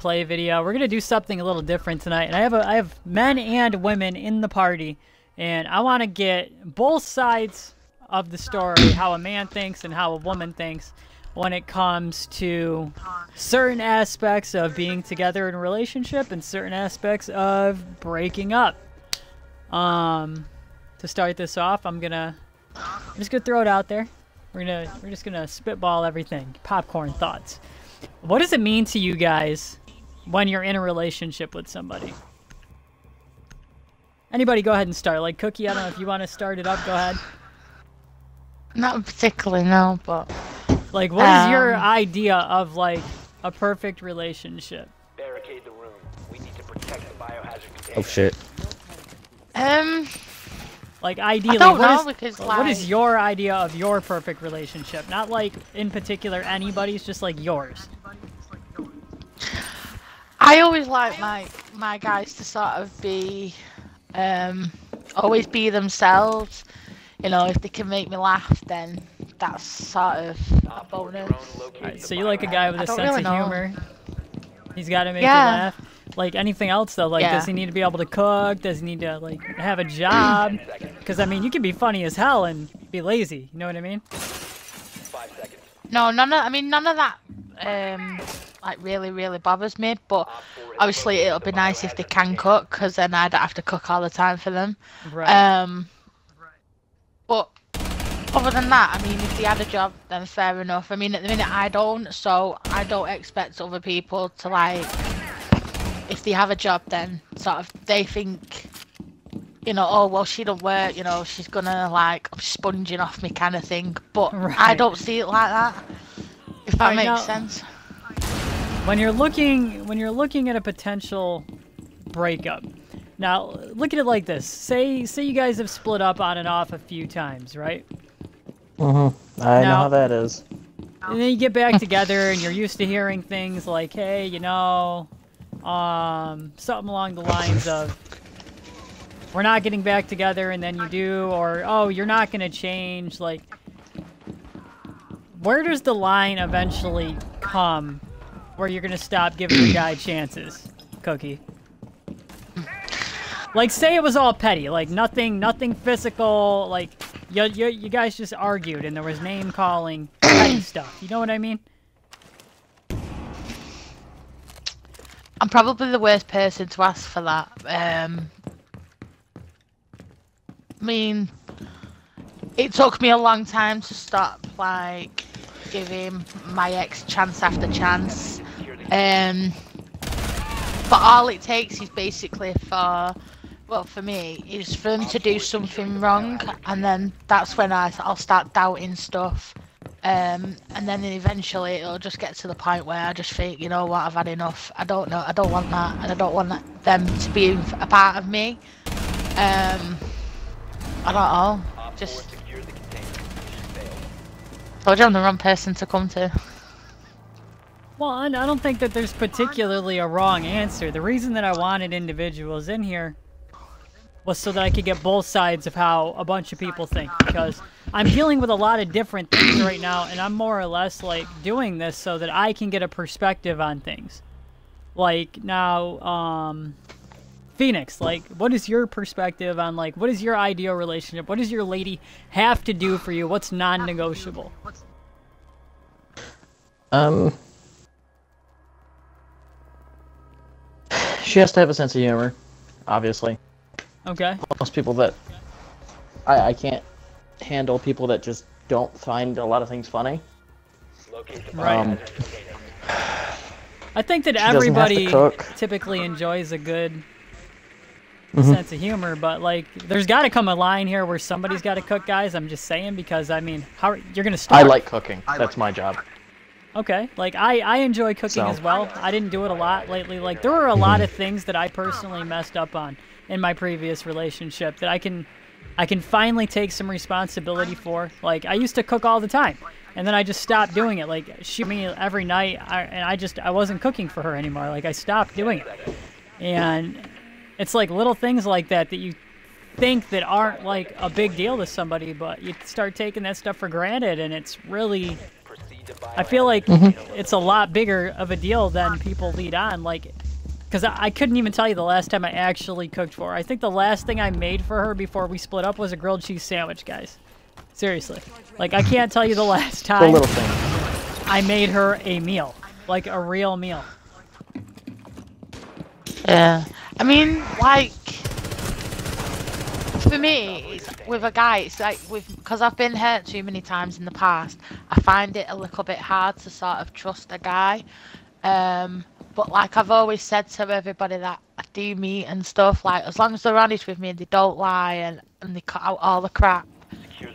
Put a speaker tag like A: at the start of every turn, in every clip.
A: play video. We're gonna do something a little different tonight, and I have men and women in the party, and I want to get both sides of the story, how a man thinks and how a woman thinks, when it comes to certain aspects of being together in a relationship and certain aspects of breaking up. To start this off, I'm just gonna throw it out there. We're just gonna spitball everything. Popcorn thoughts. What does it mean to you guys when you're in a relationship with somebody? Anybody go ahead and start. Like Cookie, I don't know if you want to start it up, go ahead.
B: Not particularly, no, but...
A: Like, what is your idea of, like, a perfect relationship?
C: Barricade the room. We need to protect the biohazard container.
D: Oh, shit.
A: Like, ideally,
B: I don't know, because, like...
A: what is your idea of your perfect relationship? Not, like, in particular anybody's, just, like, yours.
B: I always like my guys to sort of be... always be themselves. You know, if they can make me laugh, then that's sort of a bonus.
A: Right, so you like a guy with a sense
B: really
A: of humor? He's got to make you
B: Yeah.
A: laugh. Like anything else though, like does he need to be able to cook? Does he need to like have a job? Because I mean, you can be funny as hell and be lazy. You know what I mean?
C: 5 seconds.
B: No, none of that like really bothers me. But obviously, it'll be nice if they can cook, because then I don't have to cook all the time for them.
A: Right.
B: But other than that, I mean, if they had a job, then fair enough. I mean, at the minute I don't, so I don't expect other people to, like, if they have a job, then sort of they think, you know, oh, well, she don't work, you know, she's gonna, like, sponging off me kind of thing. But
A: Right.
B: I don't see it like that, if that makes
A: now,
B: sense.
A: When you're looking at a potential breakup, now look at it like this. Say you guys have split up on and off a few times, right?
D: I know how that is.
A: And then you get back together and you're used to hearing things like, hey, you know, something along the lines of, we're not getting back together, and then you do, or, oh, you're not going to change. Like, where does the line eventually come where you're going to stop giving the guy chances, Cookie? Like, say it was all petty, like nothing physical, like you guys just argued and there was name calling, petty stuff. You know what I mean?
B: I'm probably the worst person to ask for that. I mean, it took me a long time to stop, like, giving my ex chance after chance. But all it takes is basically for, well, for me, is for them to do something wrong, and then that's when I'll start doubting stuff. And then eventually it'll just get to the point where I just think, you know what, I've had enough. I don't know, I don't want that, and I don't want them to be a part of me. I don't know, just... told you I'm the wrong person to come to.
A: Well, I don't think that there's particularly a wrong answer. The reason that I wanted individuals in here was so that I could get both sides of how a bunch of people think, because I'm dealing with a lot of different things right now, and I'm more or less like doing this so that I can get a perspective on things. Like now, Phoenix, like, what is your perspective on, like, what is your ideal relationship? What does your lady have to do for you? What's non-negotiable?
D: She has to have a sense of humor, obviously.
A: Okay.
D: Most people that... I can't handle people that just don't find a lot of things funny.
A: Right. I think that everybody typically enjoys a good sense of humor, but, like, there's got to come a line here where somebody's got to cook, guys. I'm just saying, because, I mean, how you're going to start...
D: I like cooking. That's my job.
A: Okay, like, I enjoy cooking as well. I didn't do it a lot lately. Like, there were a lot of things that I personally messed up on in my previous relationship that I can finally take some responsibility for. Like, I used to cook all the time, and then I just stopped doing it. Like, she me every night, and I wasn't cooking for her anymore. Like, I stopped doing it. And it's like little things like that that you think that aren't like a big deal to somebody, but you start taking that stuff for granted, and it's really I feel like it's a lot bigger of a deal than people lead on. Like, because I couldn't even tell you the last time I actually cooked for her. I think the last thing I made for her before we split up was a grilled cheese sandwich, guys. Seriously. Like, I can't tell you the last time
D: The little thing.
A: I made her a meal. Like, a real meal.
B: Yeah. I mean, like, for me, it's, with a guy, it's like, because I've been hurt too many times in the past, I find it a little bit hard to sort of trust a guy. But like I've always said to everybody that I do meet and stuff, like, as long as they're honest with me and they don't lie and they cut out all the crap,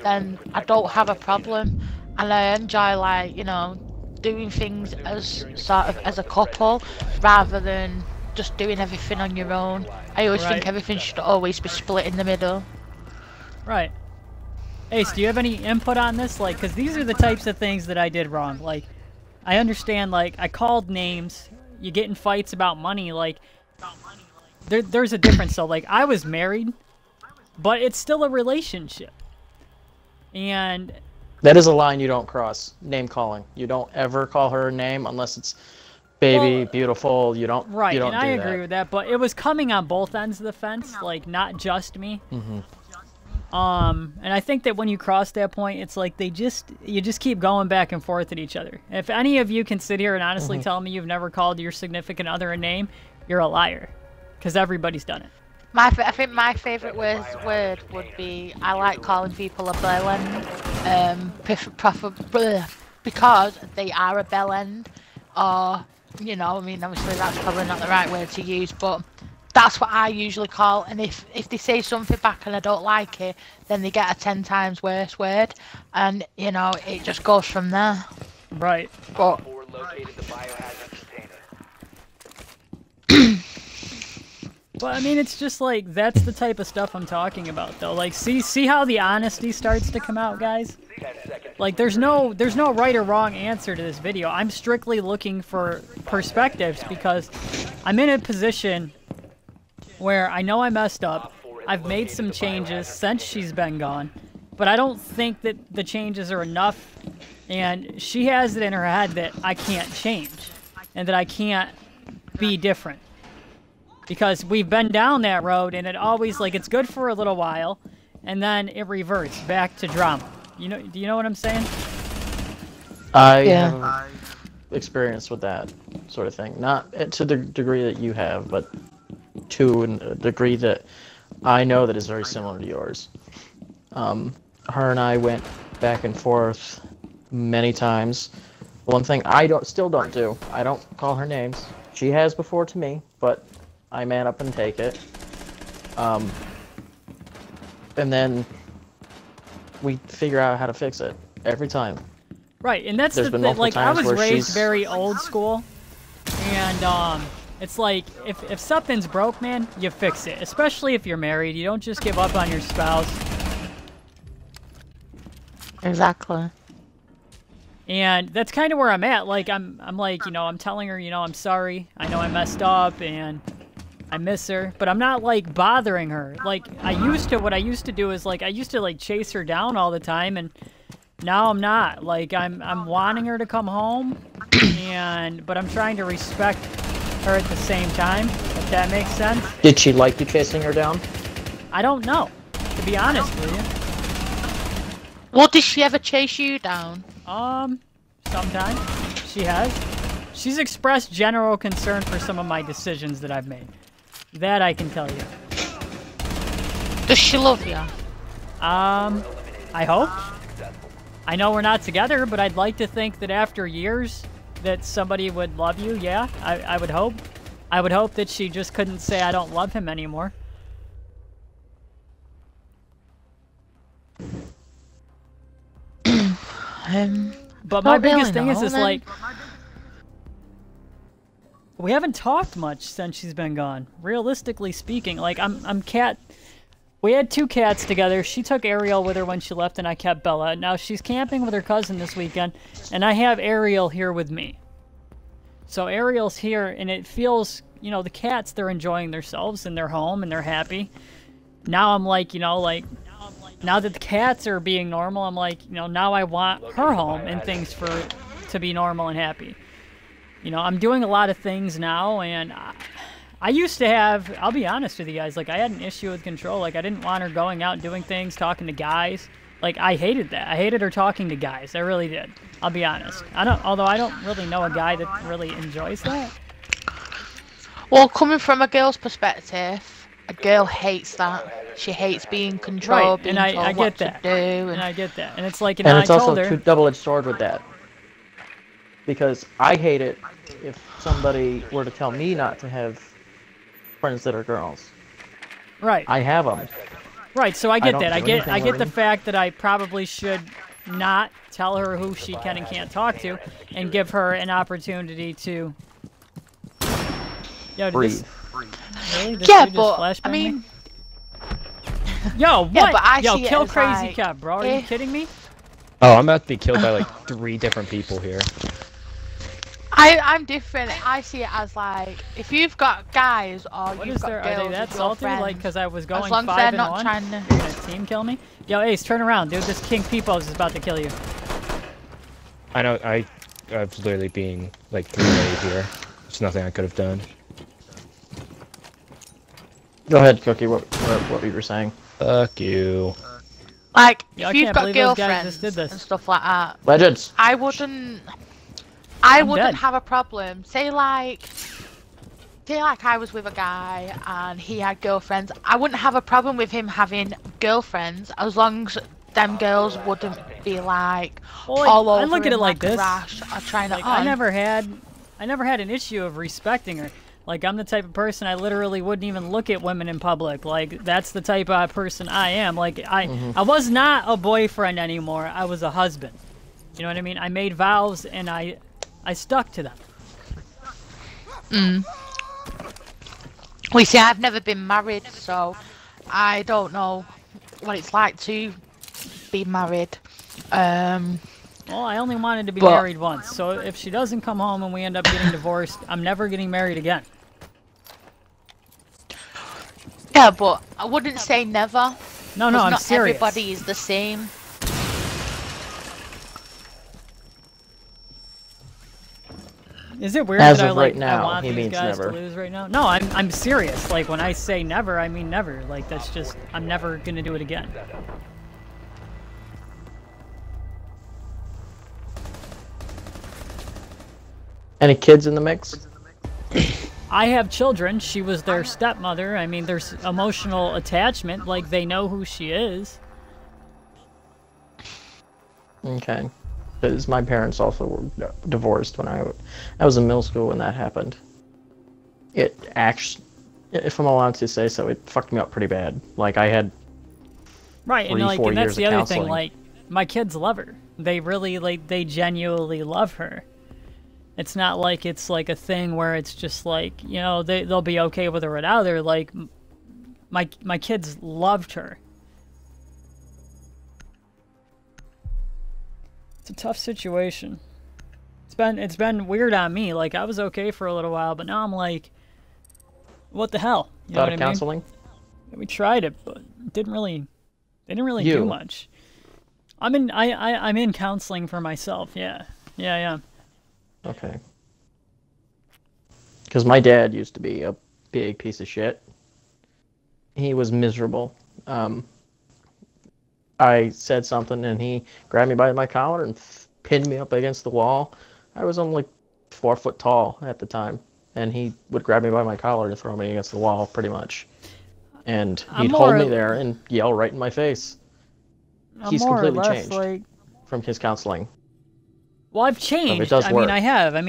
B: then I don't have a problem. And I enjoy, like, you know, doing things as sort of as a couple rather than just doing everything on your own. I always think everything should always be split in the middle.
A: Right. Ace, do you have any input on this? Like, because these are the types of things that I did wrong. Like, I understand, like, I called names, you get in fights about money, like, there's a difference. So, like, I was married, but it's still a relationship. And
D: that is a line you don't cross. Name calling. You don't ever call her a name unless it's baby, beautiful. You don't.
A: Right,
D: you don't
A: and I
D: do
A: agree
D: that.
A: with that. But it was coming on both ends of the fence, like, not just me. And I think that when you cross that point, it's like you just keep going back and forth at each other. If any of you can sit here and honestly tell me you've never called your significant other a name, you're a liar, because everybody's done it.
B: I think my favourite word would be, I like calling people a bell end, because they are a bell end, or, you know, I mean, obviously that's probably not the right word to use, but that's what I usually call. And if they say something back and I don't like it, then they get a 10 times worse word, and, you know, it just goes from there.
A: Right.
B: But
C: Located the biohazard container.
A: Well, I mean, it's just like, that's the type of stuff I'm talking about, though. Like, see how the honesty starts to come out, guys?
C: 10 seconds.
A: Like, there's no right or wrong answer to this video. I'm strictly looking for perspectives because I'm in a position where I know I messed up. I've made some changes since she's been gone, but I don't think that the changes are enough, and she has it in her head that I can't change and that I can't be different. Because we've been down that road, and it always, like, it's good for a little while, and then it reverts back to drama. You know? Do you know what I'm saying?
D: I have experience with that sort of thing. Not to the degree that you have, but to a degree that I know that is very similar to yours. Her and I went back and forth many times. One thing I still don't do, I don't call her names. She has before to me, but I man up and take it. And then we figure out how to fix it every time.
A: Right, and that's the thing. Like, I was raised very old school, and it's like, if something's broke, man, you fix it. Especially if you're married, you don't just give up on your spouse.
B: exactly.
A: And that's kind of where I'm at. Like, I'm like, you know, I'm telling her, you know, I'm sorry. I know I messed up, and I miss her, but I'm not, like, bothering her. Like, what I used to do is, like, I used to, like, chase her down all the time, and now I'm not. Like, I'm wanting her to come home, but I'm trying to respect her at the same time, if that makes sense.
D: Did she like you chasing her down?
A: I don't know, to be honest with you.
B: Well, did she ever chase you down?
A: Sometimes. She has. She's expressed general concern for some of my decisions that I've made. That I can tell you.
B: Does she love you?
A: I hope. I know we're not together, but I'd like to think that after years that somebody would love you, yeah, I would hope. I would hope that she just couldn't say I don't love him anymore. But my biggest thing is like, we haven't talked much since she's been gone. Realistically speaking, like, we had 2 cats together. She took Ariel with her when she left, and I kept Bella. Now she's camping with her cousin this weekend, and I have Ariel here with me. So Ariel's here, and it feels, you know, the cats, they're enjoying themselves in their home, and they're happy. Now I'm like, you know, like, now that the cats are being normal, I'm like, you know, now I want her home and things for to be normal and happy. You know, I'm doing a lot of things now, and I used to have, I'll be honest with you guys, like, I had an issue with control. Like, I didn't want her going out and doing things, talking to guys. Like, I hated that. I hated her talking to guys. I really did. I'll be honest. Although I don't really know a guy that really enjoys that.
B: Well, coming from a girl's perspective, a girl hates that. She hates being controlled, being told
A: I get
B: what
A: that.
B: to do.
A: And I get that. And it's like, you
D: And
A: know,
D: it's
A: I
D: also
A: told
D: a
A: her.
D: double-edged sword with that. Because I hate it if somebody were to tell me not to have friends that are girls.
A: Right.
D: I have them.
A: Right, so I get that. I get
D: anything
A: the
D: with
A: fact that I probably should not tell her who she can and can't talk to, and give her an opportunity to. Yo,
D: breathe.
A: Really? This
B: Yeah,
A: dude just
B: but
A: flashbanged
B: I mean,
A: me? Yo, what?
B: Yeah, but I
A: Yo,
B: see it
A: kill
B: as
A: Crazy
B: like,
A: Cat, bro. Are you kidding me?
E: Oh, I'm about to be killed by like 3 different people here.
B: I'm different. I see it as like, if you've got guys or
A: What
B: you've
A: is
B: got
A: there?
B: girls
A: Are they that
B: as your
A: salty?
B: friends,
A: Like, because I was going
B: as long as
A: 5
B: they're
A: and
B: not
A: 1.
B: trying to.
A: You're gonna team kill me? Yo, Ace, turn around, dude. This King Peepos is about to kill you.
E: I know, I was literally being like 3-way here. There's nothing I could have done.
D: Go ahead, Cookie. What you were saying?
E: Fuck you.
B: Like,
A: Yo, I
B: if you've
A: can't
B: got
A: believe those guys
B: girlfriends
A: just did this.
B: and stuff like that,
D: Legends.
B: I wouldn't
A: dead.
B: have a problem. Say like I was with a guy and he had girlfriends. I wouldn't have a problem with him having girlfriends as long as them girls wouldn't be like
A: Well,
B: all over
A: I look at it
B: him
A: like
B: a
A: this.
B: rash or trying
A: Like,
B: to
A: I never had an issue of respecting her. Like, I'm the type of person I literally wouldn't even look at women in public. Like, that's the type of person I am. Like, I was not a boyfriend anymore. I was a husband. You know what I mean? I made vows and I stuck to them.
B: Well, you see, I've never been married, so I don't know what it's like to be married.
A: Well, I only wanted to be married once. So if she doesn't come home and we end up getting divorced, I'm never getting married again.
B: Yeah, but I wouldn't say never.
A: No, I'm
B: not
A: serious.
B: everybody is the same.
A: Is it weird
D: As
A: that
D: of
A: I
D: right
A: I
D: now,
A: want
D: he
A: these
D: means
A: guys
D: never.
A: to lose right now? No, I'm serious. Like, when I say never, I mean never. Like, that's just, I'm never gonna do it again.
D: Any kids in the mix?
A: I have children. She was their stepmother. I mean, there's emotional attachment. Like, they know who she is.
D: Okay. Because my parents also were divorced when I was in middle school when that happened. It actually, if I'm allowed to say so, it fucked me up pretty bad. Like, I had
A: Right, and
D: 3,
A: like,
D: 4
A: and that's
D: years
A: the
D: of
A: other thing.
D: counseling.
A: Like, my kids love her. They really, like, they genuinely love her. It's not like it's like a thing where it's just like, you know, they'll be okay with her without her. Like, my kids loved her. It's a tough situation. It's been weird on me. Like, I was okay for a little while, but now I'm like, what the hell? You know what I mean?
D: counseling?
A: We tried it, but it didn't really do
D: You.
A: much. I'm in counseling for myself. Yeah.
D: Okay. Because my dad used to be a big piece of shit. He was miserable. I said something and he grabbed me by my collar and pinned me up against the wall. I was only 4 foot tall at the time, and he would grab me by my collar and throw me against the wall, pretty much. And he'd hold me there and yell right in my face. He's completely changed from his counseling.
A: Well, I've changed.
D: it does
A: I
D: work.
A: mean,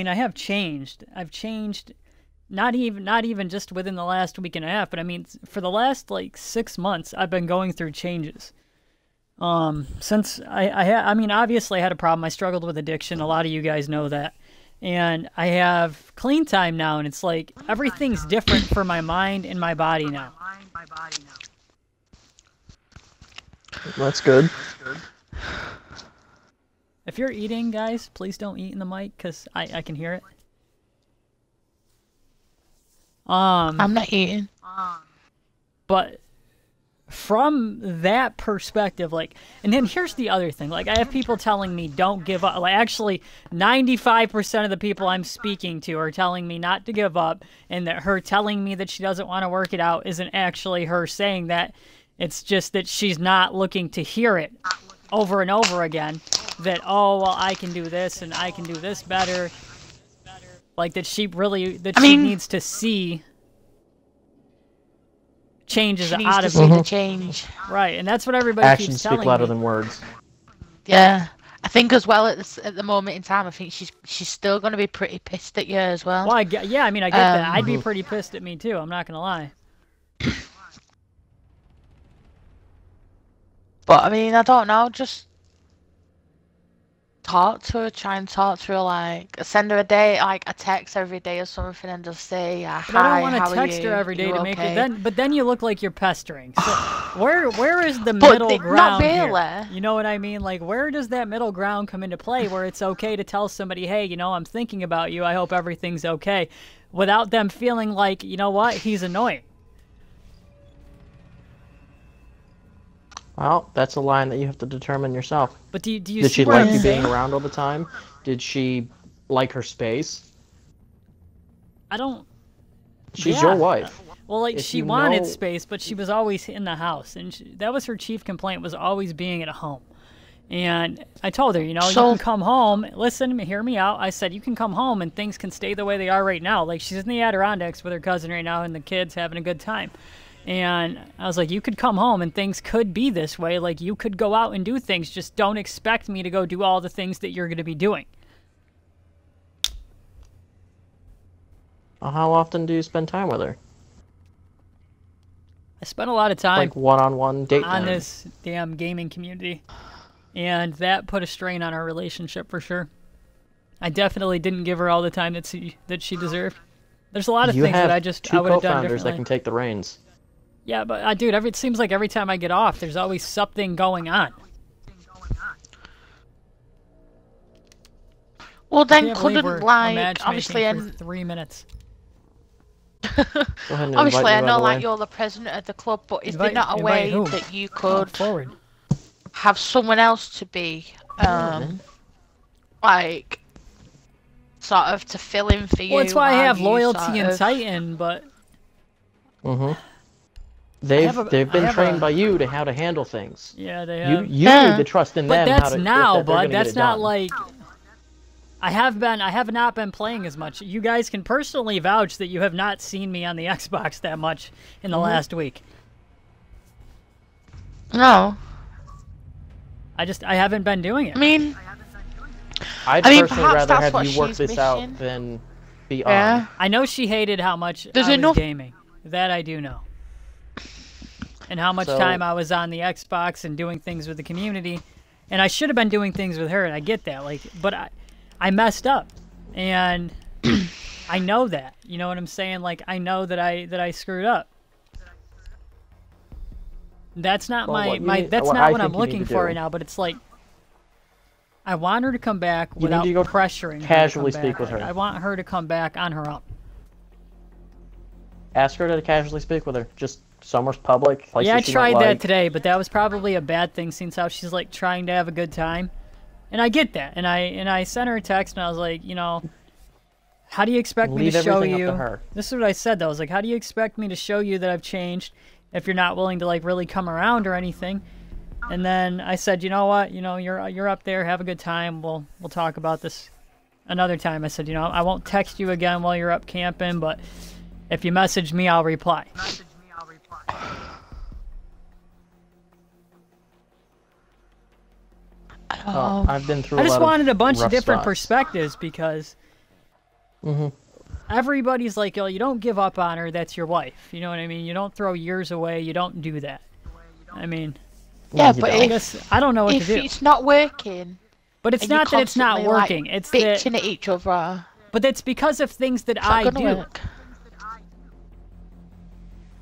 A: I have changed. I've changed. Not even just within the last week and a half, but I mean, for the last like 6 months, I've been going through changes. Since I mean, obviously I had a problem. I struggled with addiction. A lot of you guys know that. And I have clean time now, and it's like everything's different for my mind and my body now.
D: That's good.
A: If you're eating, guys, please don't eat in the mic, because I can hear it.
B: I'm not eating.
A: But from that perspective, like, and then here's the other thing. Like, I have people telling me don't give up. Like, actually, 95% of the people I'm speaking to are telling me not to give up, and that her telling me that she doesn't want to work it out isn't actually her saying that. It's just that she's not looking to hear it over and over again. That, oh, well, I can do this, and I can do this better. Like, that she really, she needs to see changes out of
B: the change.
A: Right, and that's what everybody
D: Actions
A: keeps telling
D: speak louder
A: me.
D: than words.
B: Yeah, I think as well at the moment in time, I think she's still going to be pretty pissed at you as well.
A: Well, yeah, I mean, I get that. I'd be pretty pissed at me too. I'm not gonna lie.
B: But I mean, I don't know. Just talk to her. Try and talk to her. Like, send her a day, like a text every day or something, and just say, "Hi,
A: But I don't want
B: how
A: to
B: are
A: text
B: you?
A: her every day
B: You
A: to make
B: okay?"
A: it. But then you look like you're pestering. So where is the middle ground
B: not really.
A: here? You know what I mean? Like, where does that middle ground come into play? Where it's okay to tell somebody, "Hey, you know, I'm thinking about you. I hope everything's okay," without them feeling like, you know what, he's annoying.
D: Well, that's a line that you have to determine yourself.
A: But do you
D: Did
A: see
D: she
A: what
D: like
A: I'm
D: you being
A: saying?
D: around all the time? Did she like her space?
A: I don't.
D: She's your wife.
A: Well, like,
D: If
A: she
D: you
A: wanted
D: know-
A: space, but she was always in the house, and that was her chief complaint, was always being at home. And I told her, you know, you can come home. Listen, hear me out. I said, you can come home and things can stay the way they are right now. Like, she's in the Adirondacks with her cousin right now, and the kids having a good time. And I was like, you could come home and things could be this way. Like, you could go out and do things. Just don't expect me to go do all the things that you're going to be doing.
D: Well, how often do you spend time with her?
A: I spent a lot of time
D: Like one-on-one date
A: on
D: time?
A: this damn gaming community. And that put a strain on our relationship for sure. I definitely didn't give her all the time that she deserved. There's a lot of
D: You
A: things
D: have
A: that I just
D: two
A: would have done
D: co-founders that
A: differently.
D: can take the reins.
A: Yeah, but dude, it seems like every time I get off, there's always something going on.
B: Well,
A: I
B: then
A: can't believe
B: couldn't
A: we're
B: like
A: matchmaking
B: obviously,
A: for
B: and
A: 3 minutes.
D: Go ahead and
B: obviously,
D: invite
B: I
D: me
B: know
D: right
B: like
D: away.
B: you're the president of the club, but is
A: Invite-
B: there not a
A: invite
B: way
A: who?
B: that you
A: Come
B: could
A: forward.
B: have someone else to be, like, sort of to fill in for you?
A: Well, that's why I
B: while
A: have
B: you
A: loyalty
B: sort
A: and
B: of-
A: Titan, but
D: They've
A: have
D: been
A: a-
D: trained by you to how to handle things.
A: yeah, they
D: You
A: have.
D: need to trust in
A: But
D: them how
A: that's
D: to.
A: now,
D: that they're gonna
A: bud.
D: get
A: That's
D: it
A: not
D: done.
A: like. I have not been playing as much. You guys can personally vouch that you have not seen me on the Xbox that much in the last week.
B: No,
A: I haven't been doing it.
B: I mean,
D: I'd
B: I mean,
D: personally
B: perhaps
D: rather
B: that's
D: have
B: what
D: you work
B: she's
D: this out
B: missing.
D: than be
B: yeah.
D: on.
A: I know she hated how much
B: There's
A: I was
B: enough-
A: gaming. That I do know. And how much
D: So-
A: time I was on the Xbox and doing things with the community. And I should have been doing things with her, and I get that. Like, but I messed up. And I know that. You know what I'm saying? Like, I know that I screwed up. That's not
D: Well, what you need-
A: that's
D: what
A: not
D: I
A: what I'm
D: think you need
A: looking
D: to
A: for
D: do-
A: right now, but it's like I want her to come back
D: need
A: without
D: to go
A: pressuring her
D: casually
A: to come
D: speak
A: back.
D: with
A: Like,
D: her.
A: I want her to come back on her own.
D: Ask her to casually speak with her. Just somewhere public. Places
A: Yeah, I
D: she
A: tried
D: might
A: that
D: like.
A: today, but that was probably a bad thing since how she's like trying to have a good time. And I get that. And I sent her a text and I was like, you know, how do you expect me
D: Leave
A: to show
D: everything up
A: you?
D: to her.
A: This is what I said though. I was like, how do you expect me to show you that I've changed if you're not willing to like really come around or anything? And then I said, you know what? You know, you're up there, have a good time. We'll talk about this another time. I said, you know, I won't text you again while you're up camping, but if you message me, I'll reply.
D: I've been through.
A: I just
D: a lot
A: wanted a bunch of
D: rough
A: different
D: spots.
A: perspectives because everybody's like, oh, you don't give up on her. That's your wife. You know what I mean? You don't throw years away. You don't do that. I mean,
B: Yeah,
D: You
B: but
D: don't.
A: I
B: if,
A: guess I don't know what to
B: if
A: do.
B: it's not working,
A: But it's
B: and you're
A: not that it's not
B: constantly, like,
A: working. It's that,
B: bitching at each other,
A: but it's because of things that
B: it's
A: I
B: not
A: do.
B: gonna work.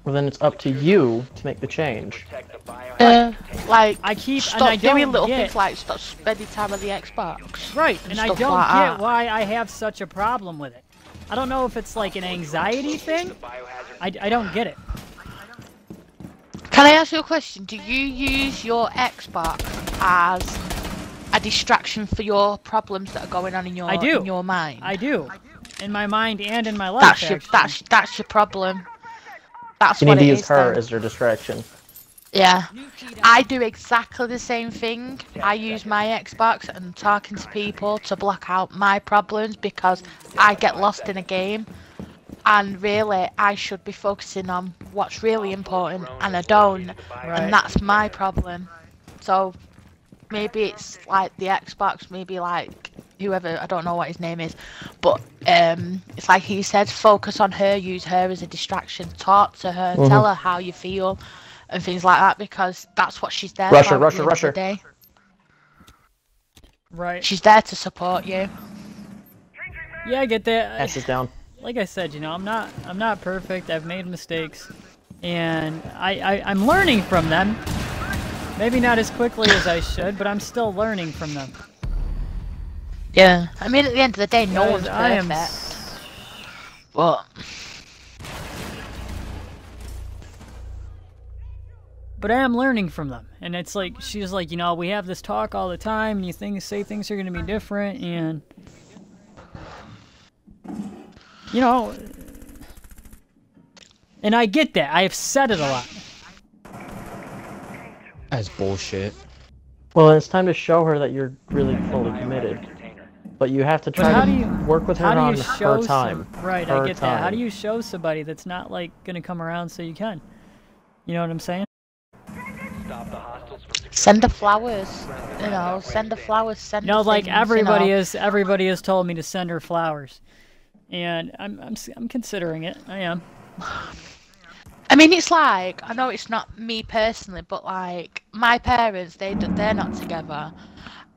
D: Well, then it's up to you to make the change.
C: Protect the biohazard.
B: Like,
A: I keep
B: stop
A: and I
B: doing
A: don't
B: little
A: get
B: things like stop spending time on the Xbox.
A: right, and I
B: stuff
A: don't
B: like
A: get
B: that.
A: why I have such a problem with it. I don't know if it's like an anxiety thing.
C: Biohazard
A: I don't get it.
B: Can I ask you a question? Do you use your Xbox as a distraction for your problems that are going on in your in your mind?
A: I do. In my mind and in my life.
B: That's your problem. That's
D: You
B: what
D: need to
B: it
D: use
B: is
D: her
B: then.
D: as your distraction.
B: Yeah. I do exactly the same thing. I use my Xbox and talking to people to block out my problems because I get lost in a game. And really, I should be focusing on what's really important, and I don't. And that's my problem. So maybe it's like the Xbox, maybe like whoever, I don't know what his name is, but it's like he said, focus on her, use her as a distraction, talk to her, tell her how you feel and things like that, because that's what she's there for at the end of the day.
A: Right.
B: She's there to support you.
A: Yeah, I get that.
D: Ass is down.
A: Like I said, you know, I'm not perfect. I've made mistakes, and I'm learning from them. Maybe not as quickly as I should, but I'm still learning from them.
B: Yeah, I mean, at the end of the day, no one's perfect.
A: But I am learning from them, and it's like she's like, you know, we have this talk all the time, and you say things are gonna be different, and you know, and I get that. I've said it a lot.
E: That's bullshit.
D: Well, it's time to show her that you're really fully committed. But you have to try to work with her on her time.
A: Right, I get that. How do you show somebody that's not, like, gonna come around so you can? You know what I'm saying?
B: Send her flowers. You know, send her flowers, send her
A: like
B: things,
A: everybody has told me to send her flowers. And I'm considering it. I am.
B: I mean, it's like, I know it's not me personally, but like my parents, they're not together,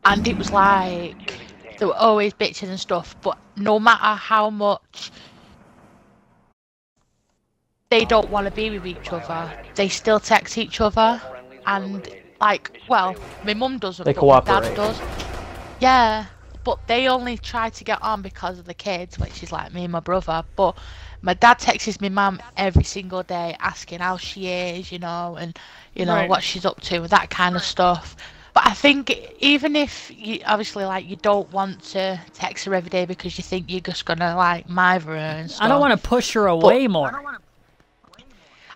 B: and it was like they were always bitching and stuff. But no matter how much they don't want to be with each other, they still text each other, and like, well, my mum doesn't, but my dad does. Yeah. But they only try to get on because of the kids, which is like me and my brother. But my dad texts my mum every single day asking how she is, you know, and, you know, what she's up to, that kind of stuff. But I think even if you, obviously, like, you don't want to text her every day because you think you're just going to, like, mither her and stuff.
A: I don't want to push her away more.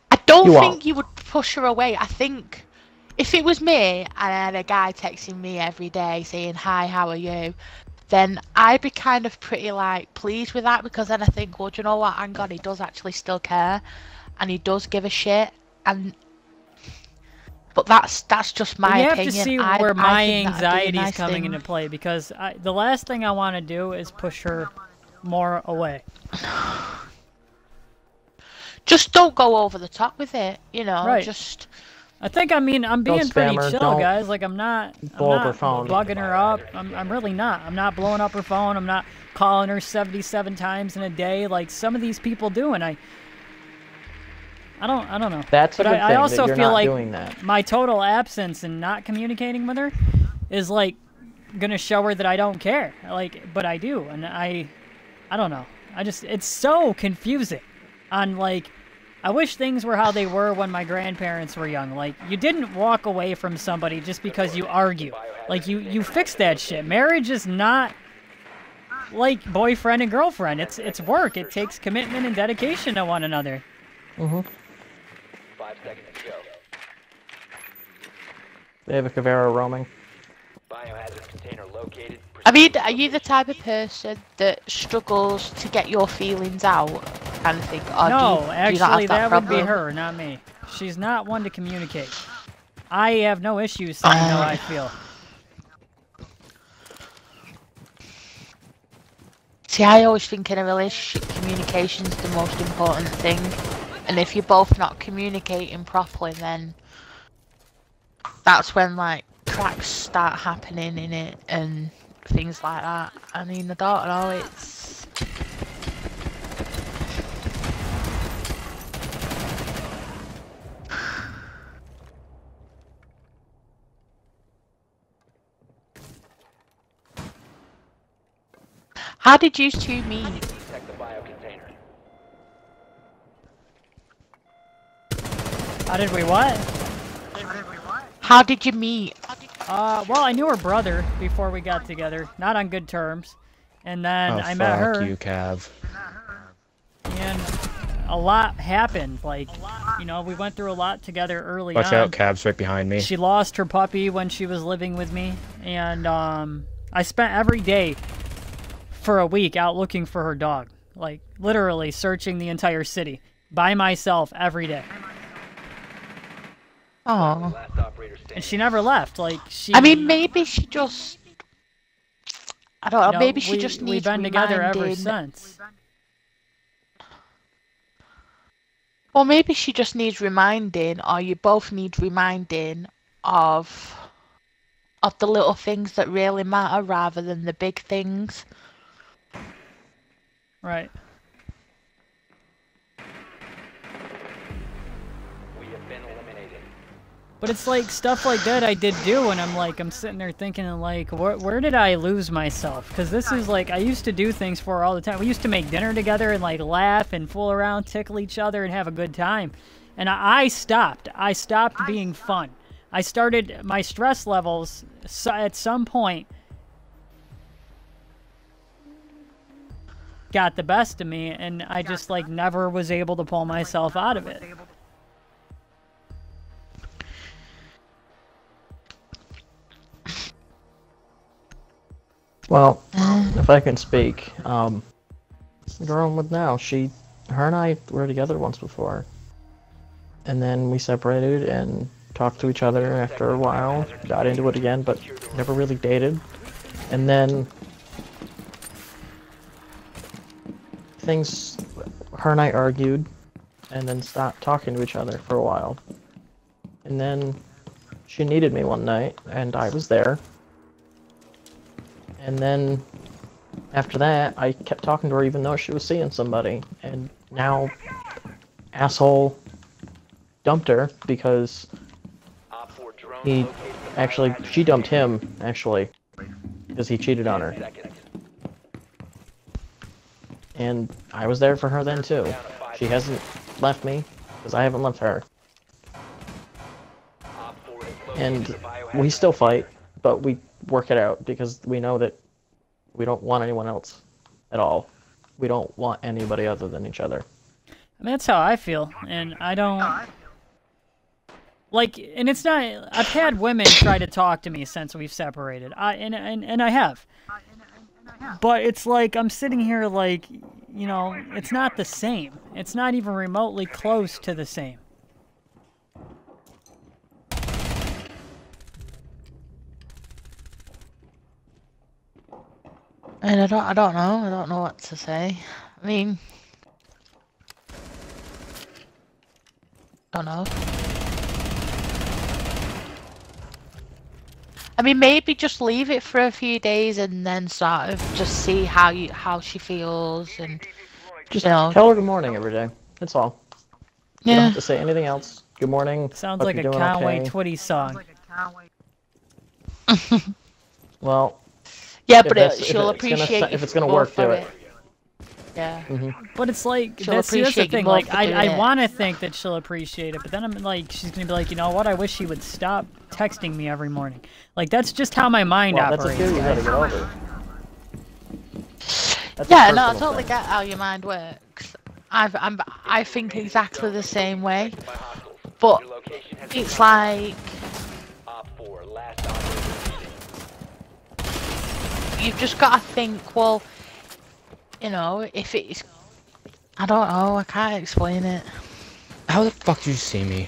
B: I don't think you would push her away. I think if it was me and I had a guy texting me every day saying, hi, how are you? Then I'd be kind of pretty, like, pleased with that, because then I think, well, do you know what? Hang on, he does actually still care, and he does give a shit, and... But that's just my opinion.
A: You have to see where my anxiety is coming into play, because the last thing I want to do is push her more away.
B: Just don't go over the top with it, you know, just...
A: I think, I mean, I'm being pretty chill, guys. Like, I'm not bugging her up. I'm really not. I'm not blowing up her phone. I'm not calling her 77 times in a day like some of these people do, and I don't know.
D: That's a good thing
A: I also
D: that you're
A: feel
D: not
A: like
D: doing that.
A: My total absence and not communicating with her is, like, gonna show her that I don't care. Like, but I do, and I don't know. It's so confusing on, like, I wish things were how they were when my grandparents were young. Like, you didn't walk away from somebody just because you argue. Like, you fix that shit. Marriage is not like boyfriend and girlfriend. It's work. It takes commitment and dedication to one another.
C: 5 seconds to go.
D: They have a Cavera roaming.
C: Biohazard container located.
B: I mean, are you the type of person that struggles to get your feelings out, kind of thing? Or
A: no,
B: do
A: actually,
B: you that
A: would be her, not me. She's not one to communicate. I have no issues saying how I feel.
B: See, I always think in a relationship, communication's the most important thing. And if you're both not communicating properly, then that's when, like, cracks start happening in it and things like that. I mean, I don't know, it's... How did you two meet?
C: Protect the bio container.
A: How did we what?
B: How did you meet?
A: Well, I knew her brother before we got together. Not on good terms. And then
E: Oh,
A: I met her.
E: fuck you, Cav.
A: And a lot happened. Like, you know, we went through a lot together early
E: Watch
A: on.
E: out, Cav's right behind me.
A: She lost her puppy when she was living with me. And I spent every day for a week out looking for her dog. Like, literally searching the entire city. By myself every day.
B: Oh.
C: Last operator standing.
A: And she never left. Like, she...
B: I mean, maybe she just... I don't know,
A: you know,
B: maybe she just needs
A: we've been together ever
B: reminding.
A: since.
B: Well, maybe she just needs reminding, or you both need reminding of the little things that really matter rather than the big things.
A: Right.
C: We have been eliminated.
A: But it's like stuff like that I did do, and I'm sitting there thinking, like, where did I lose myself? Because this is like, I used to do things for her all the time. We used to make dinner together and like laugh and fool around, tickle each other, and have a good time. And I stopped. I stopped being fun. I started, my stress levels at some point got the best of me, and I just like never was able to pull myself out of it.
D: Well, if I can speak, the girl I'm with now, her and I were together once before. And then we separated and talked to each other after a while, got into it again, but never really dated. And then her and I argued, and then stopped talking to each other for a while. And then she needed me one night, and I was there. And then, after that, I kept talking to her even though she was seeing somebody. And now, asshole dumped her because
C: Op 4 drone
D: he
C: located the
D: actually,
C: biohazard
D: she dumped him, actually, because he cheated on her.
C: seconds.
D: And I was there for her then too. She hasn't left me, because I haven't left her.
C: Op 4 has located
D: And
C: the biohazard
D: we still fight, but we work it out because we know that we don't want anyone else at all. We don't want anybody other than each other.
A: I mean, that's how I feel, and I don't... Like, and it's not... I've had women try to talk to me since we've separated, and I have. But it's like, I'm sitting here like, you know, it's not the same. It's not even remotely close to the same.
B: And I don't know what to say. I mean, don't know. I mean, maybe just leave it for a few days and then sort of just see how she feels and
D: Just
B: you know.
D: tell her good morning every day. That's all. You don't
B: Yeah.
D: have to say anything else. Good morning.
A: Sounds
D: hope
A: like a
D: you're doing
A: Conway
D: okay.
A: Twitty song.
D: Well,
B: Yeah,
D: if
B: but
D: that's- if
B: she'll
D: it's gonna
B: appreciate
D: if
B: you
D: it's gonna
B: more
D: work,
B: for
D: do it.
B: Yeah.
A: But it's like,
B: She'll
A: that's the
B: appreciate you
A: thing,
B: more
A: like,
B: for doing
A: I
B: it.
A: want to think that she'll appreciate it, but then I'm like, she's going to be like, you know what, I wish he would stop texting me every morning. Like, that's just how my mind
D: Well, that's a
A: operates.
D: fear you gotta get over. That's a
B: Yeah, no, I
D: personal
B: totally
D: thing.
B: get how your mind works. I think exactly the same way,
C: by hostiles.
B: but
C: Your location has been
B: it's like
C: Op 4, last operator standing.
B: you've just got to think, well, you know, if it's, I don't know, I can't explain it.
E: How the fuck did you see me?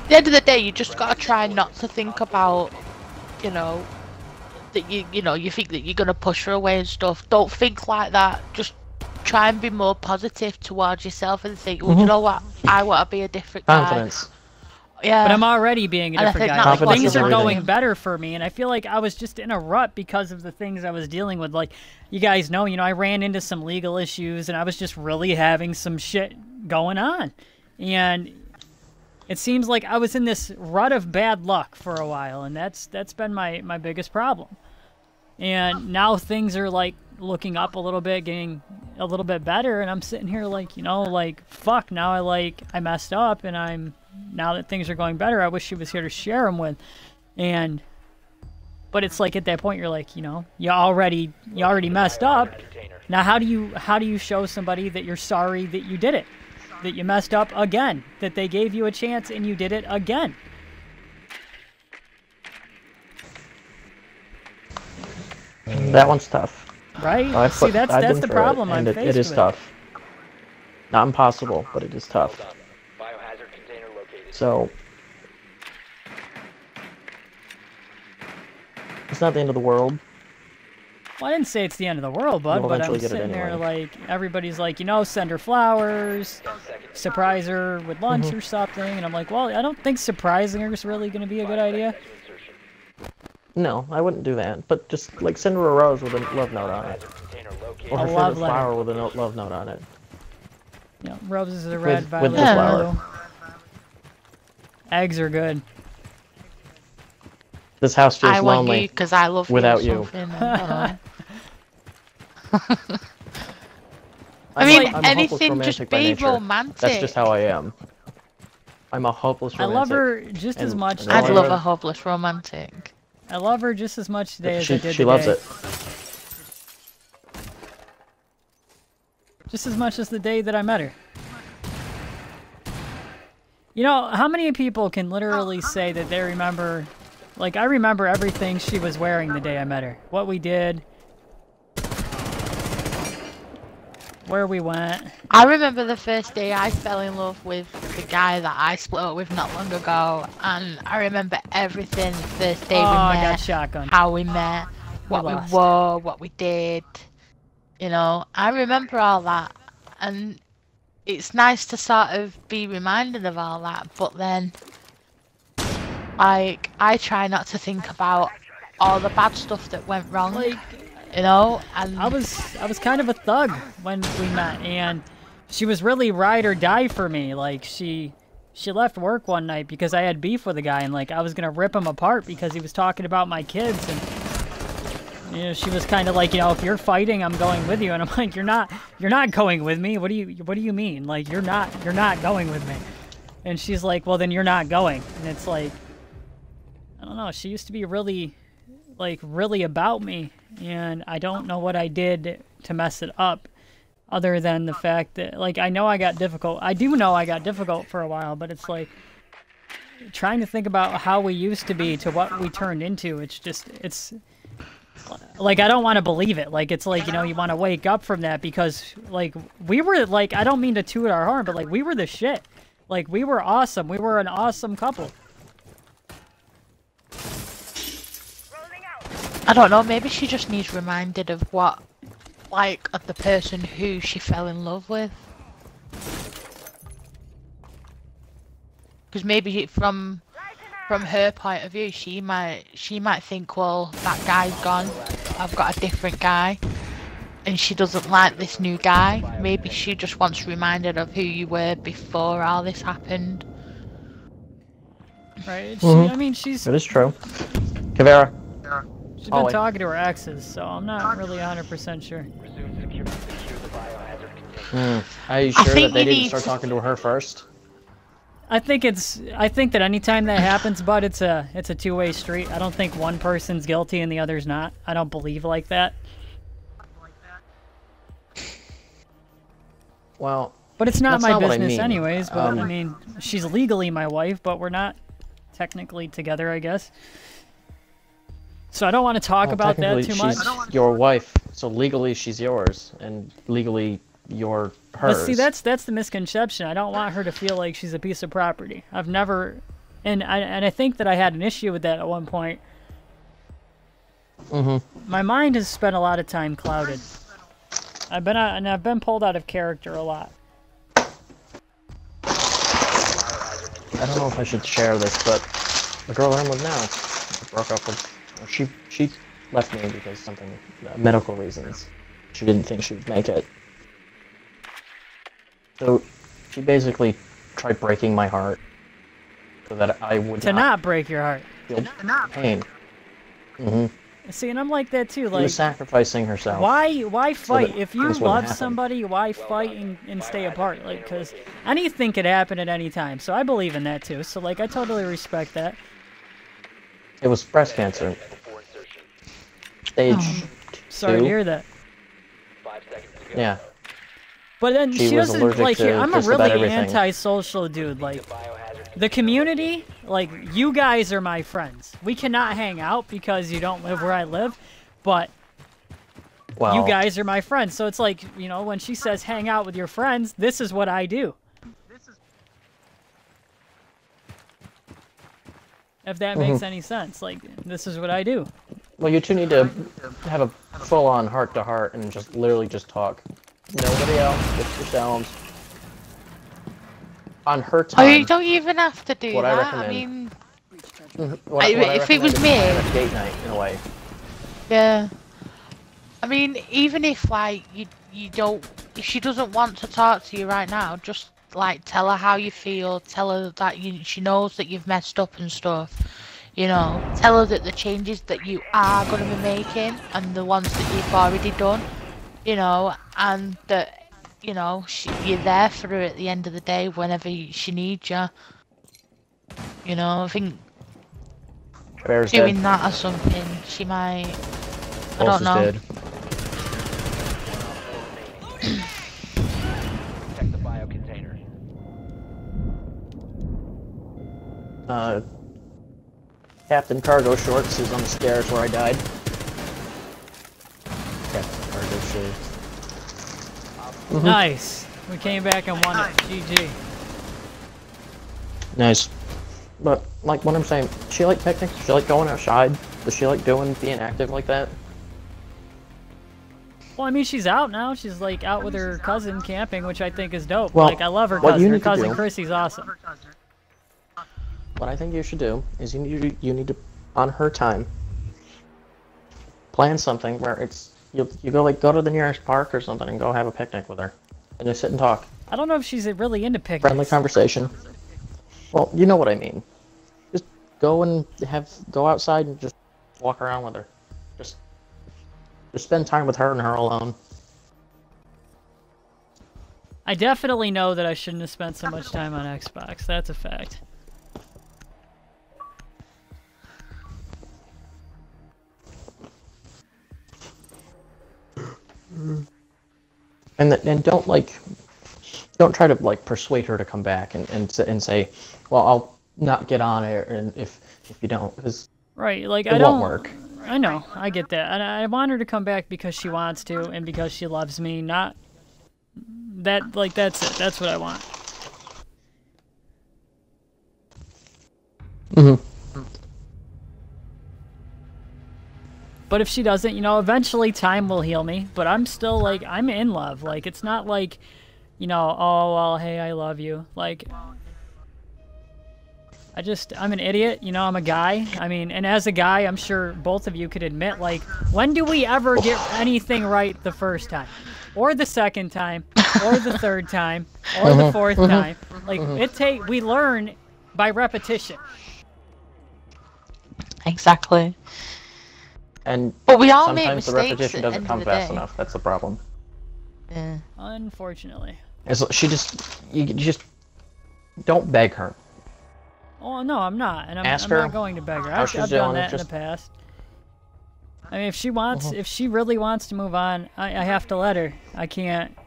B: At the end of the day, you just got to try not to think about, you know, that you know, you think that you're gonna push her away and stuff. Don't think like that. Just try and be more positive towards yourself and think, well, you know what, I want to be a different guy.
D: Confidence.
B: Yeah.
A: But I'm already being a
B: And I
A: different
B: think
A: guy.
B: not
A: Like,
D: Confidence
A: things
D: is
A: are
D: everything.
A: going better for me, and I feel like I was just in a rut because of the things I was dealing with. Like, you guys know, I ran into some legal issues, and I was just really having some shit going on. And it seems like I was in this rut of bad luck for a while, and that's been my biggest problem. And now things are like looking up a little bit, getting a little bit better, and I'm sitting here like, you know, like, fuck, now I messed up, and now that things are going better, I wish she was here to share them with. But it's like at that point you're like, you know, you already messed up. Now how do you show somebody that you're sorry that you did it? That you messed up again, that they gave you a chance and you did it again.
D: That one's tough.
A: Right? See, that's the problem I'm faced with.
D: It is tough. Not impossible, but it is tough.
C: Biohazard container located.
D: So it's not the end of the world.
A: Well, I didn't say it's the end of the world, bud, but I'm sitting there like, everybody's like, you know, send her flowers, surprise her with lunch or something, and I'm like, well, I don't think surprising her is really going to be a good idea.
D: No, I wouldn't do that, but just, like, send her a rose with a love note on it. Or her favorite flower with a love note on it.
A: Yeah, roses are red,
D: with
A: violets
D: the
A: are
D: flower.
A: blue. Eggs are good.
D: This house feels
B: I want
D: lonely
B: you because I love
D: without
B: you.
D: you.
B: Or something, I mean,
D: I'm a hopeless
B: anything,
D: romantic
B: just
D: by
B: be
D: nature.
B: romantic.
D: That's just how I am. I'm a hopeless
A: I
D: romantic.
A: love her just as much.
B: I'd
A: today.
B: love a hopeless romantic.
A: I love her just as much today as I did
D: She loves
A: today.
D: it.
A: Just as much as the day that I met her. You know, how many people can literally say that they remember... Like, I remember everything she was wearing the day I met her. What we did. Where we went.
B: I remember the first day I fell in love with the guy that I split up with not long ago, and I remember everything the first day we
A: I
B: met,
A: got shotgun.
B: how we met, what we
A: lost.
B: wore, what we did. You know, I remember all that, and it's nice to sort of be reminded of all that, but then, like, I try not to think about all the bad stuff that went wrong.
A: Like,
B: you know, and
A: I was kind of a thug when we met, and she was really ride or die for me. Like, she left work one night because I had beef with a guy, and like I was gonna rip him apart because he was talking about my kids, and you know, she was kind of like, you know, if you're fighting, I'm going with you, and I'm like, you're not going with me. What do you mean? Like, you're not going with me. And she's like, well, then you're not going. And it's like, I don't know. She used to be really about me. And I don't know what I did to mess it up, other than the fact that, like, I know I got difficult. I do know I got difficult for a while, but it's like trying to think about how we used to be to what we turned into. It's like, I don't want to believe it. Like, it's like, you know, you want to wake up from that because, like, we were, like, I don't mean to toot our horn, but, like, we were the shit. Like, we were awesome. We were an awesome couple.
B: I don't know, maybe she just needs reminded of what, like, of the person who she fell in love with. Because maybe from her point of view, she might think, well, that guy's gone, I've got a different guy, and she doesn't like this new guy. Maybe she just wants reminded of who you were before all this happened.
A: Right?
D: Mm-hmm.
A: I mean, she's
D: It is true. Kavera.
A: been talking to her exes, so I'm not really 100% sure.
C: Resume secure the biohazard container.
D: Are you sure
B: think
D: that they
B: you
D: didn't
B: need
D: start
B: to-
D: talking to her first?
A: I think that anytime that happens, bud, it's a two-way street. I don't think one person's guilty and the other's not. I don't believe like that.
D: Well,
A: But it's not
D: that's
A: my
D: not what I
A: business
D: mean.
A: anyways, but I mean, she's legally my wife, but we're not technically together, I guess. So I don't want to talk about that too much.
D: She's your wife, so legally she's yours, and legally you're hers.
A: But see, that's the misconception. I don't want her to feel like she's a piece of property. I've never, and I think that I had an issue with that at one point. My mind has spent a lot of time clouded. I've been pulled out of character a lot.
D: I don't know if I should share this, but the girl I'm with now broke up with. She left me because something medical reasons. She didn't think she would make it. So she basically tried breaking my heart so that I would
A: To not break your heart.
D: feel pain.
A: See, and I'm like that too.
D: She
A: Like,
D: was sacrificing herself.
A: why fight?
D: that
A: If you
D: this wouldn't
A: love
D: happen.
A: somebody, why fight and stay apart? Like, because anything could happen at any time. So I believe in that too. So like, I totally respect that.
D: It was breast cancer. Stage
A: Sorry to
D: 2.
A: hear that.
C: 5 seconds to go.
D: Yeah.
A: But then
D: She
A: she
D: was
A: doesn't
D: allergic
A: like.
D: to
A: I'm a
D: just about
A: really
D: everything.
A: anti-social dude. Like,
C: Biohazard
A: the community, like, you guys are my friends. We cannot hang out because you don't live where I live, but
D: Well,
A: you guys are my friends. So it's like, you know, when she says hang out with your friends, this is what I do. If that makes any sense. Like, this is what I do.
D: well, you two need to have a full-on heart-to-heart and just literally just talk. Nobody else, just yourselves. On her
B: Oh,
D: time.
B: you don't even have to do
D: What I
B: that. I
D: recommend.
B: mean,
D: what I
B: if it was
D: recommend is
B: me-
D: have a date night in a way.
B: yeah. I mean, even if like you don't, if she doesn't want to talk to you right now, just like tell her how you feel. Tell her that she knows that you've messed up and stuff. You know, tell her that the changes that you are going to be making and the ones that you've already done. You know, and that, you know, you're there for her at the end of the day whenever she needs you. You know, I think
D: Bear's
B: doing
D: dead.
B: that or something, she might. I
E: Pulse
B: don't know.
E: is dead.
C: protect the bio container.
D: Captain Cargo Shorts is on the stairs where I died.
E: Captain Cargo shit.
A: Nice. We came back and won it. GG.
D: Nice. But, like, what I'm saying, does she like picnics? Does she like going outside? Does she like being active like that?
A: Well, I mean, she's out now. She's like out with her cousin camping, which I think is dope.
D: Well,
A: Like, I love her
D: what
A: cousin.
D: you
A: Her
D: need to
A: cousin
D: do-
A: Chrissy's awesome.
D: What I think you should do is you need to, on her time, plan something where it's, you go to the nearest park or something and go have a picnic with her. And just sit and talk.
A: I don't know if she's really into picnics.
D: Friendly conversation. Well, you know what I mean. Just go outside and just walk around with her. Just spend time with her and her alone.
A: I definitely know that I shouldn't have spent so much time on Xbox. That's a fact.
D: And don't try to like persuade her to come back and say, well, I'll not get on it, and if you don't, because
A: Right, like,
D: it
A: I
D: won't
A: don't...
D: work.
A: I know, I get that. And I want her to come back because she wants to and because she loves me, not... That, like, that's it. That's what I want.
D: Mm-hmm.
A: But if she doesn't, you know, eventually time will heal me. But I'm still, like, I'm in love. Like, it's not like, you know, oh, well, hey, I love you. Like, I'm an idiot. You know, I'm a guy. I mean, and as a guy, I'm sure both of you could admit, like, when do we ever get anything right the first time? Or the second time? Or the third time? Or the fourth time? Like, we learn by repetition.
B: Exactly.
D: And
B: But we all make
D: sometimes the
B: mistakes
D: repetition
B: at the
D: doesn't
B: end
D: come
B: of the
D: fast
B: day.
D: enough. That's the problem.
B: Yeah.
A: Unfortunately.
D: You just don't beg her.
A: Oh, no, I'm not. And I'm
D: Ask
A: not
D: her
A: going to beg her.
D: how
A: I've
D: she's
A: done
D: doing,
A: that in
D: just-
A: the past. I mean, if she wants, if she really wants to move on, I have to let her. I can't.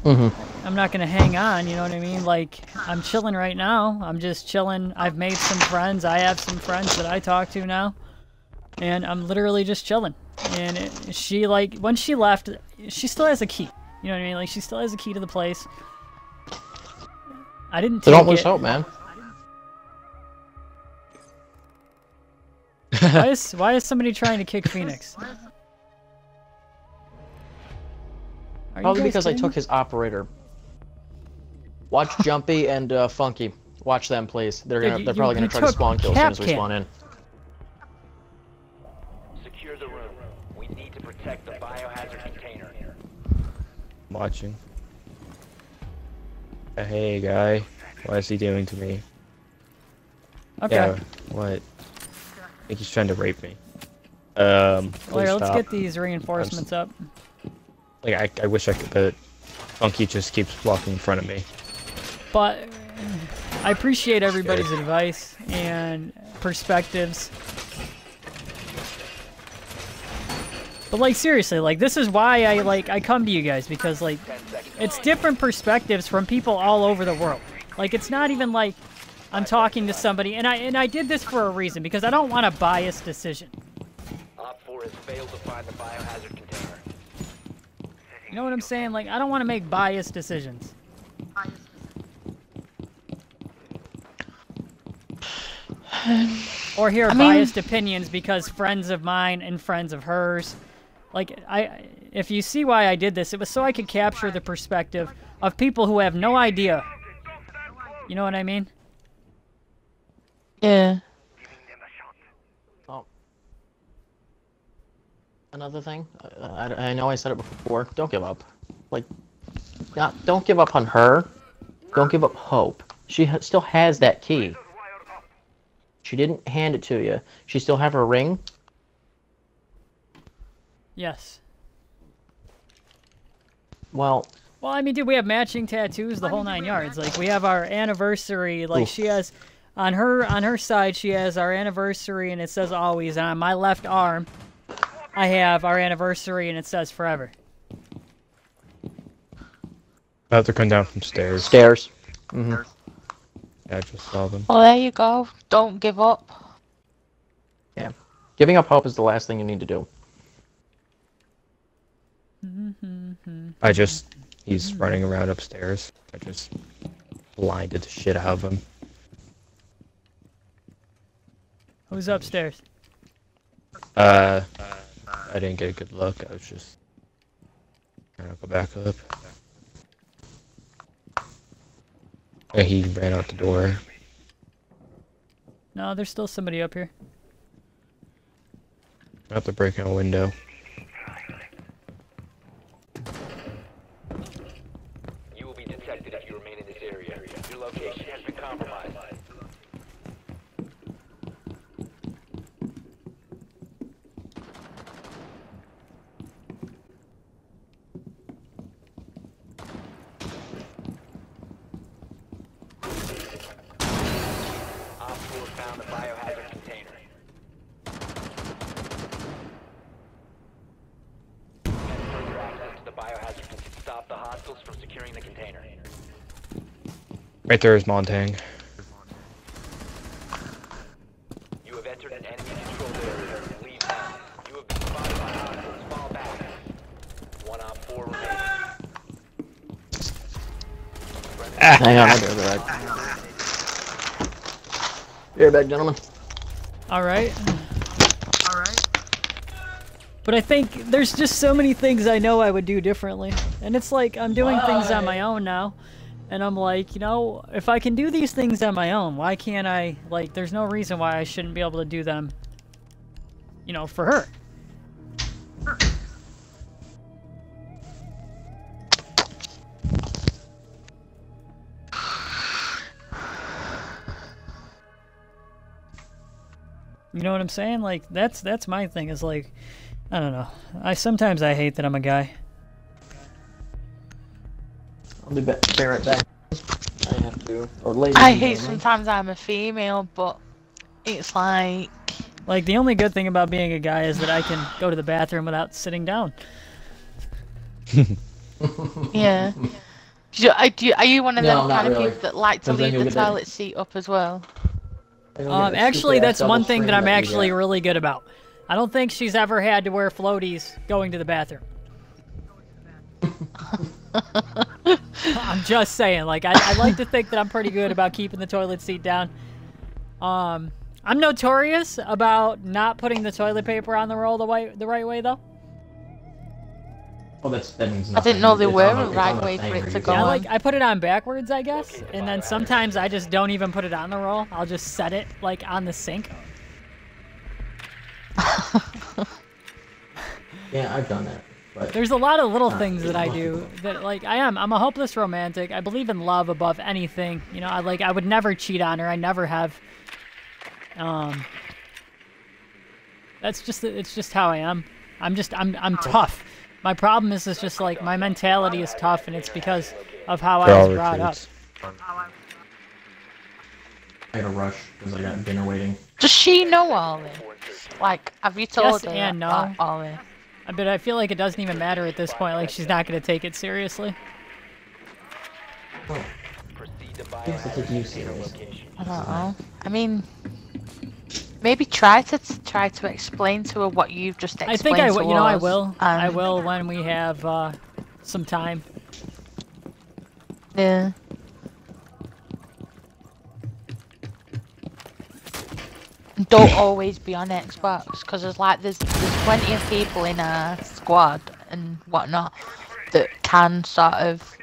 A: I'm not gonna hang on, you know what I mean? Like, I'm chilling right now. I'm just chilling. I've made some friends. I have some friends that I talk to now. And I'm literally just chilling. And she, like, when she left, she still has a key. You know what I mean? Like, she still has a key to the place. I didn't
D: So
A: take
D: don't lose
A: it.
D: hope, man.
A: Why is somebody trying to kick Phoenix? Are you
D: Probably
A: guys
D: because I
A: kidding
D: took
A: me?
D: his operator. Watch Jumpy and Funky. Watch them, please. They're probably gonna try to
A: took
D: spawn kill as soon as we
A: Capcan.
D: spawn in.
C: Secure the room. We need to protect the biohazard container.
E: I'm watching. Hey, guy. What is he doing to me?
A: Okay.
E: Yeah, what? I think he's trying to rape me. Please
A: let's
E: stop.
A: get these reinforcements up.
E: Like, I wish I could, but Funky just keeps walking in front of me.
A: But I appreciate everybody's advice and perspectives. But like seriously, like this is why I come to you guys, because like it's different perspectives from people all over the world. Like it's not even like I'm talking to somebody, and I did this for a reason, because I don't want a biased decision.
C: Op 4 has failed to find the biohazard container.
A: You know what I'm saying? Like I don't want to make biased decisions. Or hear biased opinions because friends of mine and friends of hers. Like, if you see why I did this, it was so I could capture the perspective of people who have no idea. You know what I mean?
B: Yeah.
D: Oh. Another thing, I know I said it before, don't give up. Like, don't give up on her. Don't give up hope. She still has that key. She didn't hand it to you. She still have her ring.
A: Yes.
D: Well,
A: I mean, dude, we have matching tattoos, the whole 9 yards. Like, we have our anniversary. Like, oof. She has, on her side, she has our anniversary, and it says always. And on my left arm, I have our anniversary, and it says forever.
E: I have to come down from stairs.
D: Stairs. Mm-hmm.
E: Yeah, I just saw them.
B: Well, there you go. Don't give up.
D: Yeah. Giving up hope is the last thing you need to do.
E: He's running around upstairs. I just blinded the shit out of him.
A: Who's upstairs?
E: I didn't get a good look. I was just trying to go back up. And he ran out the door.
A: No, there's still somebody up here.
E: I have to break in a window.
C: You will be detected if you remain in this area. Your location has been compromised. Op 4 found the biohazard container. Further access to the biohazard can stop the hostiles from securing the container.
E: Right there is Montang.
C: You have entered an enemy-controlled area. Leave now. You have been spotted by hostiles. Fall back. One Op 4 remaining.
D: Hang on, I'll be right back. Be right back, gentlemen.
A: Alright. But I think there's just so many things I know I would do differently. And it's like, I'm doing things on my own now. And I'm like, you know, if I can do these things on my own, why can't I, like, there's no reason why I shouldn't be able to do them, you know, for her. You know what I'm saying? Like, that's my thing, is like, I don't know. Sometimes I hate that I'm a guy.
D: I'll be right back. I have to. Or ladies
B: I
D: and
B: hate
D: gentlemen.
B: sometimes I'm a female, but it's like...
A: Like, the only good thing about being a guy is that I can go to the bathroom without sitting down.
B: Yeah. Are you one of
D: No,
B: them
D: not
B: kind of
D: really.
B: people that like to
D: Because then
B: leave
D: you'll
B: the
D: get that-
B: toilet seat up as well?
A: Actually, that's one thing that I'm
D: double
A: actually
D: frame
A: really good about. I don't think she's ever had to wear floaties going to the bathroom. I'm just saying, like, I like to think that I'm pretty good about keeping the toilet seat down. I'm notorious about not putting the toilet paper on the roll the right way, though.
D: Oh, that means
B: I
D: nothing.
B: didn't know there
D: It's
B: were
D: on
B: a
D: it's
B: right
D: on
B: way
D: thing
B: for it
D: where
B: to
D: you
B: go
A: Yeah,
B: on.
A: like, I put it on backwards, I guess, and then sometimes I just don't even put it on the roll. I'll just set it, like, on the sink.
D: Yeah, I've done that. But
A: There's a lot of little things that I do that, like, I'm a hopeless romantic. I believe in love above anything. You know, I would never cheat on her. I never have. That's just, it's just how I am. I'm tough. My problem is just like, my mentality is tough, and it's because of how I was brought up.
D: I gotta rush because I got dinner waiting.
B: Does she know all this? Like, have you told
A: Yes
B: her
A: and no.
B: all this?
A: But I feel like it doesn't even matter at this point. Like, she's not going to take it seriously.
D: Oh. Yes, I take you serious.
B: I don't know. I mean, maybe try to explain to her what you've just explained.
A: I think I will. You know, I will.
B: And
A: I will when we have some time.
B: yeah. Don't always be on Xbox, because there's plenty of people in our squad and whatnot that can sort of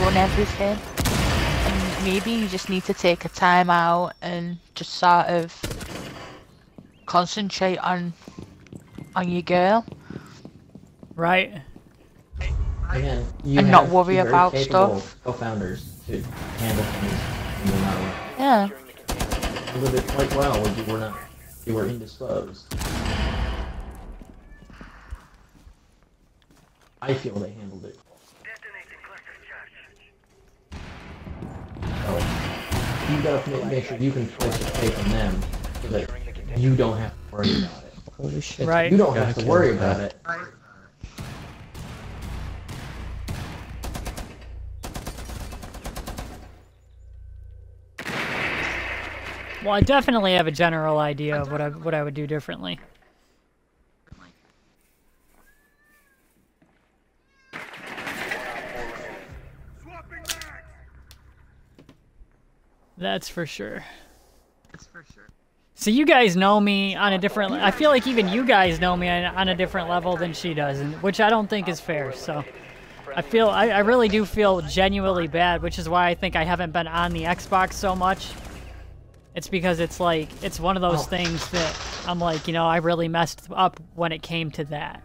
B: run everything, and maybe you just need to take a time out and just sort of concentrate on your girl.
A: Right.
D: Again, you
B: and
D: have
B: not worry
D: very
B: about
D: capable
B: stuff.
D: Co-founders to handle things when you're not around.
B: Yeah.
D: You lived it quite well when you were indisposed. I feel they handled it. So, you gotta make sure you can place your faith in them so that you don't have to worry about it.
E: Holy shit.
A: Right.
D: You don't have to worry about it.
A: Well, I definitely have a general idea of what I would do differently. That's for sure. So you guys know me on a different... I feel like even you guys know me on a different level than she does, which I don't think is fair, so... I really do feel genuinely bad, which is why I think I haven't been on the Xbox so much. It's because it's like, it's one of those things that I'm like, you know, I really messed up when it came to that.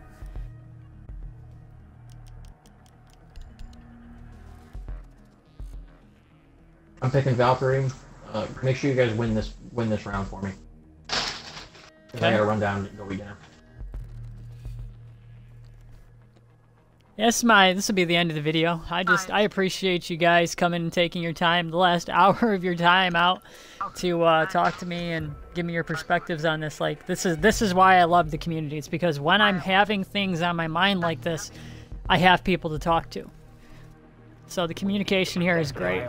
D: I'm picking Valkyrie. Make sure you guys win this round for me. Cause I gotta run down and go eat dinner.
A: Yes, this will be the end of the video. I appreciate you guys coming and taking your time, the last hour of your time out to talk to me and give me your perspectives on this. Like, this is why I love the community. It's because when I'm having things on my mind like this, I have people to talk to. So the communication here is great.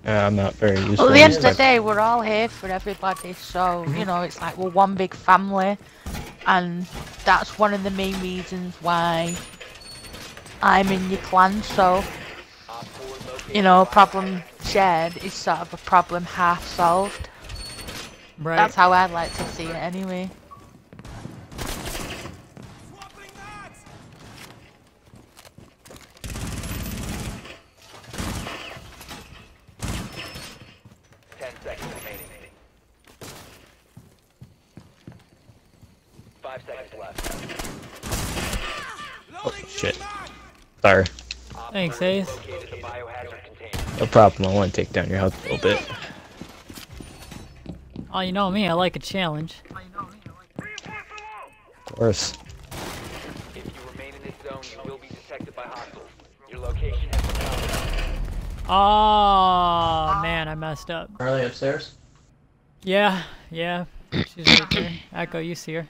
E: I'm not very used to
B: Well, at the end of the day, we're all here for everybody, so, you know, it's like we're one big family, and that's one of the main reasons why I'm in your clan, so, you know, problem shared is sort of a problem half solved.
A: Right.
B: That's how I'd like to see it anyway.
E: Oh, shit. Sorry.
A: Thanks, Ace.
E: No problem. I want to take down your health a little bit.
A: Oh, you know me, I like a challenge.
E: Of course.
C: If you remain in this zone, you will be detected by hostiles. Your location has been found.
A: Oh, man, I messed up.
D: Are they upstairs?
A: Yeah. She's right there. Echo, you see her.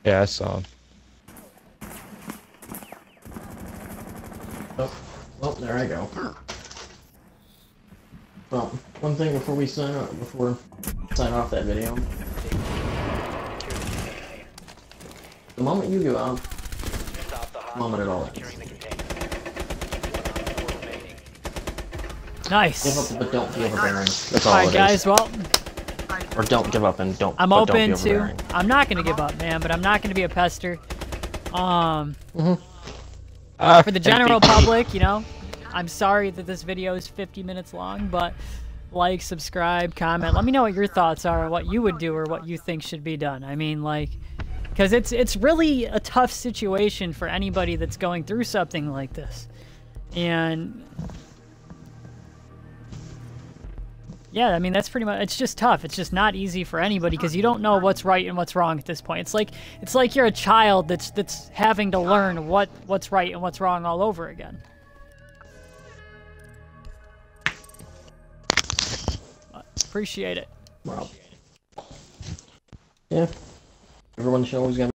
E: Yeah, I saw him.
D: Oh, well, there I go. Well, one thing before we sign off that video. The moment you give up, the moment it all ends.
A: Nice.
D: Give up, but don't be overbearing. That's all
A: Alright,
D: it
A: guys,
D: is.
A: well,
D: Or don't give up and don't.
A: I'm
D: but don't
A: open
D: be
A: to.
D: overbearing.
A: I'm not gonna give up, man, but I'm not gonna be a pester. For the general public, you know, I'm sorry that this video is 50 minutes long, but like, subscribe, comment. Let me know what your thoughts are, what you would do, or what you think should be done. I mean, like, because it's really a tough situation for anybody that's going through something like this, and Yeah, I mean, that's pretty much, it's just tough. It's just not easy for anybody because you don't know what's right and what's wrong at this point. It's like you're a child that's having to learn what's right and what's wrong all over again. But appreciate it.
D: Wow. Yeah. Everyone's always gonna